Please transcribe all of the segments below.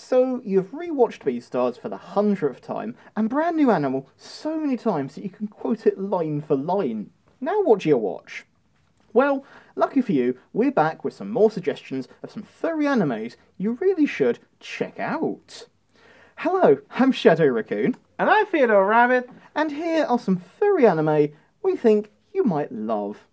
So you've rewatched Beastars for the 100th time, and Brand New Animal so many times that you can quote it line for line. Now what do you watch? Well, lucky for you, we're back with some more suggestions of some furry animes you really should check out. Hello, I'm Shadow Raccoon. And I'm Theadore Rabbit. And here are some furry anime we think you might love.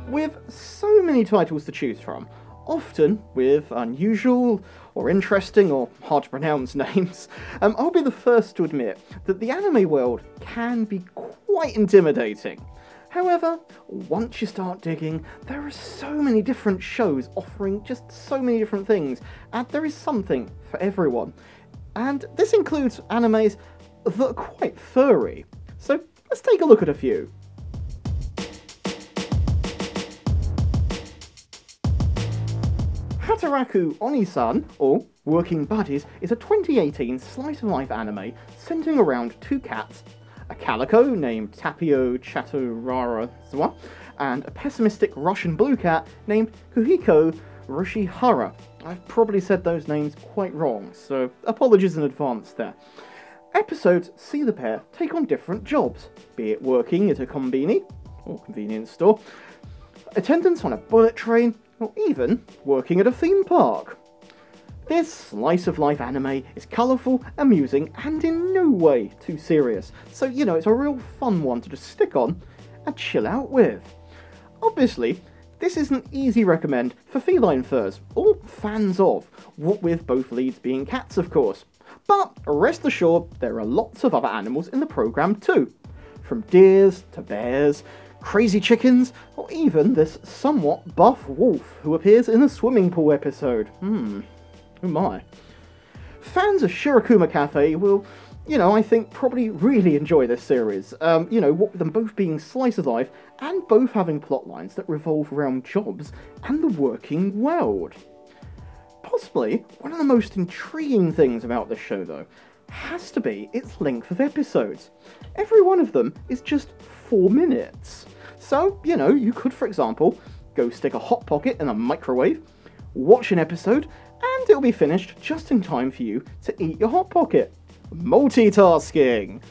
With so many titles to choose from, often with unusual or interesting or hard to pronounce names, I'll be the first to admit that the anime world can be quite intimidating. However, once you start digging, there are so many different shows offering just so many different things, and there is something for everyone. And this includes animes that are quite furry. So let's take a look at a few. HATARUAKU ONII-SAN, or Working Buddies, is a 2018 slice-of-life anime centering around two cats, a calico named Tapio Chaturara, and a pessimistic Russian blue cat named Kuhiko Rushihara. I've probably said those names quite wrong, so apologies in advance there. Episodes see the pair take on different jobs, be it working at a konbini, or convenience store, attendance on a bullet train, or even working at a theme park. This slice-of-life anime is colourful, amusing, and in no way too serious, so it's a real fun one to just stick on and chill out with. Obviously, this is an easy recommend for feline furs, or fans of, what with both leads being cats of course. But rest assured, there are lots of other animals in the programme too, from deers to bears, crazy chickens, or even this somewhat buff wolf who appears in a swimming pool episode. Oh my. Fans of Shirokuma Cafe will, I think probably really enjoy this series. What with them both being slice of life and both having plot lines that revolve around jobs and the working world. Possibly one of the most intriguing things about this show though has to be its length of episodes. Every one of them is just 4 minutes. So, you could, for example, go stick a Hot Pocket in a microwave, watch an episode, and it'll be finished just in time for you to eat your Hot Pocket. Multitasking!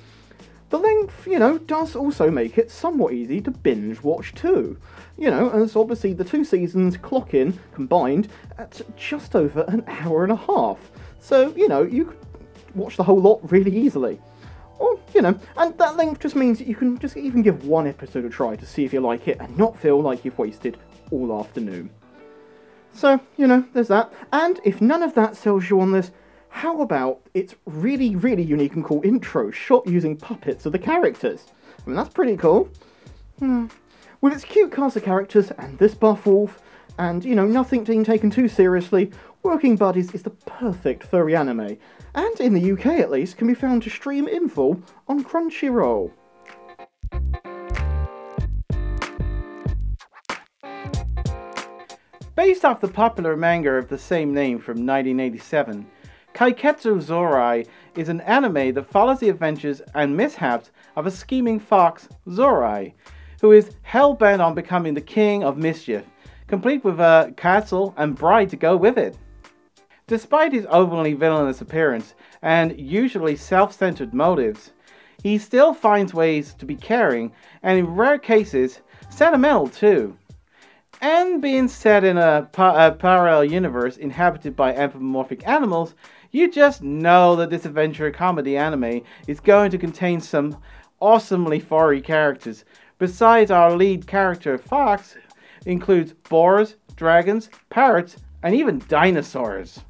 The length, does also make it somewhat easy to binge watch too. As obviously the 2 seasons clock in, combined, at just over an hour and a half. So, you could watch the whole lot really easily. Or, and that length just means that you can just even give one episode a try to see if you like it and not feel like you've wasted all afternoon. So, there's that. And if none of that sells you on this, how about its really, really unique and cool intro shot using puppets of the characters? I mean, that's pretty cool. With its cute cast of characters and this buff wolf, and, nothing being taken too seriously, Working Buddies is the perfect furry anime, and in the UK at least, can be found to stream in full on Crunchyroll. Based off the popular manga of the same name from 1987, KAIKETSU ZORORI is an anime that follows the adventures and mishaps of a scheming fox, ZORORI, who is hell-bent on becoming the king of mischief, complete with a castle and bride to go with it. Despite his openly villainous appearance and usually self-centered motives, he still finds ways to be caring and in rare cases, sentimental too. And being set in a parallel universe inhabited by anthropomorphic animals, you just know that this adventure comedy anime is going to contain some awesomely furry characters. Besides our lead character, Fox, includes boars, dragons, parrots, and even dinosaurs.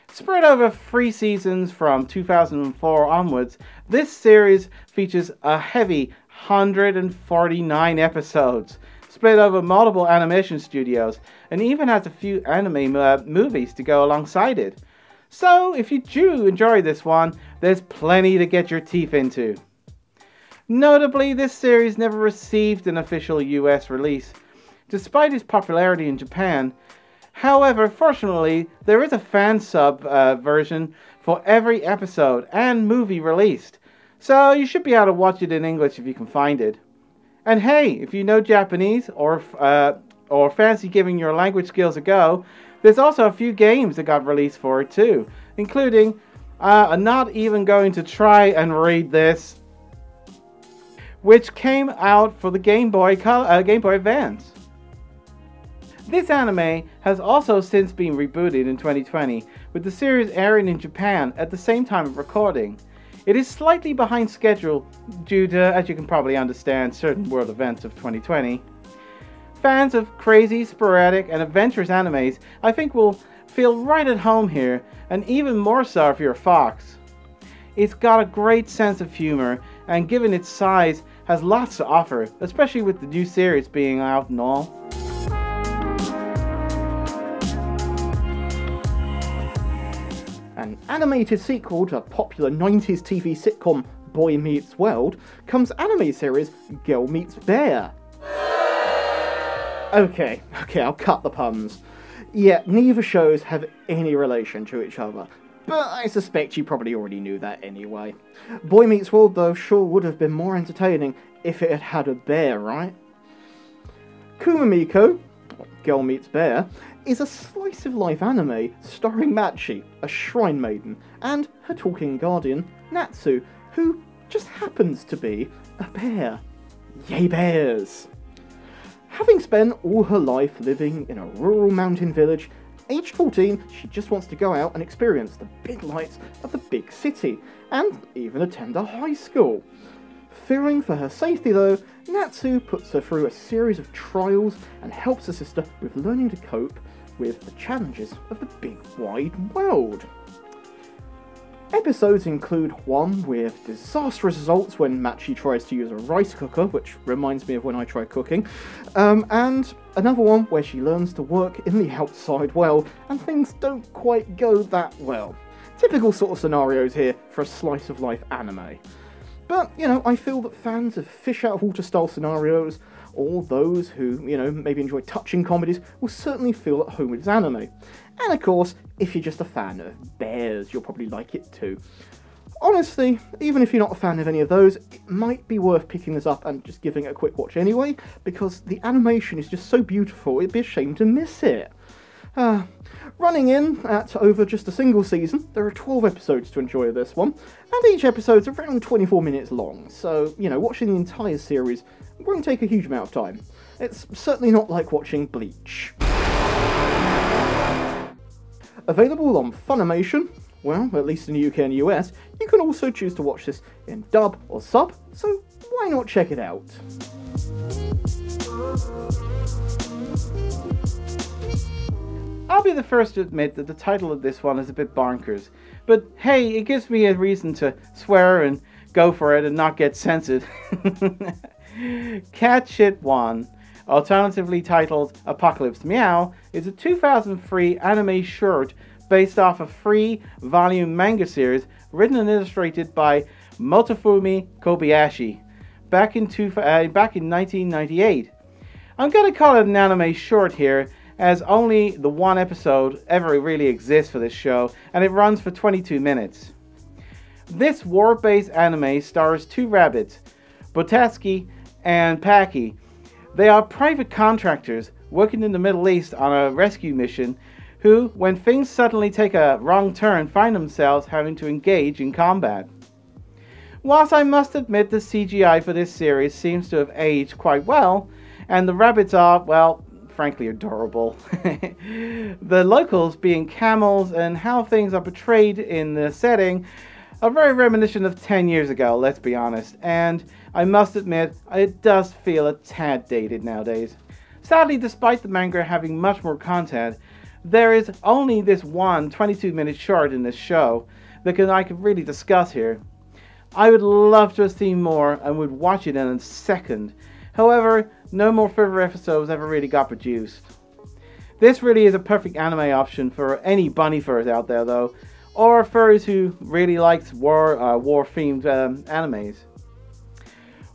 Spread over 3 seasons from 2004 onwards, this series features a heavy 149 episodes, split over multiple animation studios, and even has a few anime movies to go alongside it. So, if you do enjoy this one, there's plenty to get your teeth into. Notably, this series never received an official US release, despite its popularity in Japan. However, fortunately, there is a fan sub version for every episode and movie released, so you should be able to watch it in English if you can find it. And hey, if you know Japanese or or fancy giving your language skills a go, there's also a few games that got released for it too, including, I'm not even going to try and read this, which came out for the Game Boy Advance. This anime has also since been rebooted in 2020, with the series airing in Japan at the same time of recording. It is slightly behind schedule due to, as you can probably understand, certain world events of 2020. Fans of crazy, sporadic, and adventurous animes, I think, will feel right at home here, and even more so if you're a fox. It's got a great sense of humor, and given its size, has lots to offer, especially with the new series being out and all. An animated sequel to popular 90s TV sitcom Boy Meets World comes anime series Girl Meets Bear. Okay, I'll cut the puns. Yeah, neither shows have any relation to each other, but I suspect you probably already knew that anyway. Boy Meets World, though, sure would have been more entertaining if it had had a bear, right? KUMAMIKO, Girl Meets Bear, is a slice-of-life anime starring Machi, a shrine maiden, and her talking guardian, Natsu, who just happens to be a bear. Yay bears! Having spent all her life living in a rural mountain village, aged 14, she just wants to go out and experience the big lights of the big city, and even attend a high school. Fearing for her safety though, Natsu puts her through a series of trials and helps her sister with learning to cope with the challenges of the big wide world. Episodes include one with disastrous results when Machi tries to use a rice cooker, which reminds me of when I try cooking, and another one where she learns to work in the outside world and things don't quite go that well. Typical sort of scenarios here for a slice of life anime. But, I feel that fans of fish out of water style scenarios, or those who, maybe enjoy touching comedies, will certainly feel at home with this anime. And of course, if you're just a fan of bears, you'll probably like it too. Honestly, even if you're not a fan of any of those, it might be worth picking this up and just giving it a quick watch anyway, because the animation is just so beautiful, it'd be a shame to miss it. Running in at over just a single season, there are 12 episodes to enjoy this one, and each episode's around 24 minutes long, so, watching the entire series won't take a huge amount of time. It's certainly not like watching Bleach. Available on Funimation, well, at least in the UK and US, you can also choose to watch this in dub or sub, so why not check it out? I'll be the first to admit that the title of this one is a bit bonkers, but hey, it gives me a reason to swear and go for it and not get censored. Cat Shit 1, alternatively titled Apocalypse Meow, is a 2003 anime short based off a free volume manga series written and illustrated by Motofumi Kobayashi back in 1998. I'm going to call it an anime short here, as only the one episode ever really exists for this show, and it runs for 22 minutes. This war-based anime stars two rabbits, Botatsky and Paki. They are private contractors working in the Middle East on a rescue mission who, when things suddenly take a wrong turn, find themselves having to engage in combat. Whilst I must admit the CGI for this series seems to have aged quite well, and the rabbits are, well, frankly adorable. The locals being camels and how things are portrayed in the setting are very reminiscent of 10 years ago, let's be honest, and I must admit it does feel a tad dated nowadays. Sadly, despite the manga having much more content, there is only this one 22-minute short in this show that I could really discuss here. I would love to have seen more and would watch it in a second. However, no more further episodes ever really got produced. This really is a perfect anime option for any bunny furs out there though, or furries who really likes war-themed animes.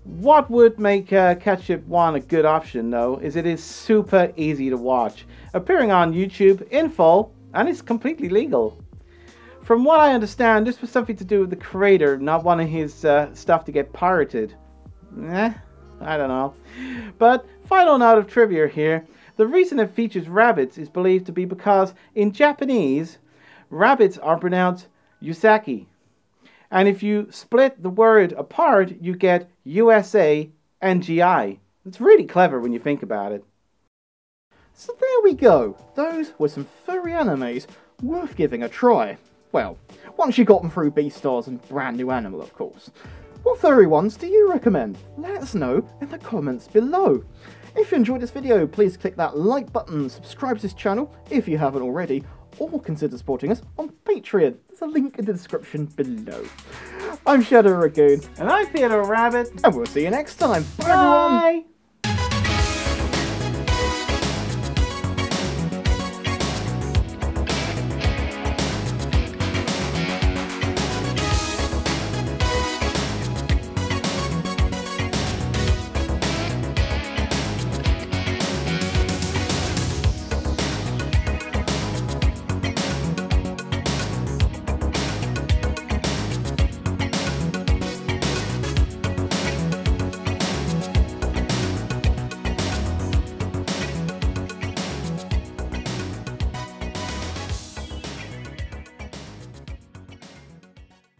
What would make Cat Shit 1 a good option though is it is super easy to watch, appearing on YouTube in full, and it's completely legal. From what I understand, this was something to do with the creator not wanting his stuff to get pirated. I don't know. But final note of trivia here. The The reason it features rabbits is believed to be because in Japanese, rabbits are pronounced Yusaki. And if you split the word apart, you get USA and GI. It's really clever when you think about it. So there we go. Those were some furry animes worth giving a try. Well, once you got them through Beastars and Brand New Animal, of course. What furry ones do you recommend? Let us know in the comments below. If you enjoyed this video, please click that like button, subscribe to this channel if you haven't already, or consider supporting us on Patreon. There's a link in the description below. I'm Shadow Raccoon. And I'm Theadore Rabbit. And we'll see you next time. Bye, Bye. everyone!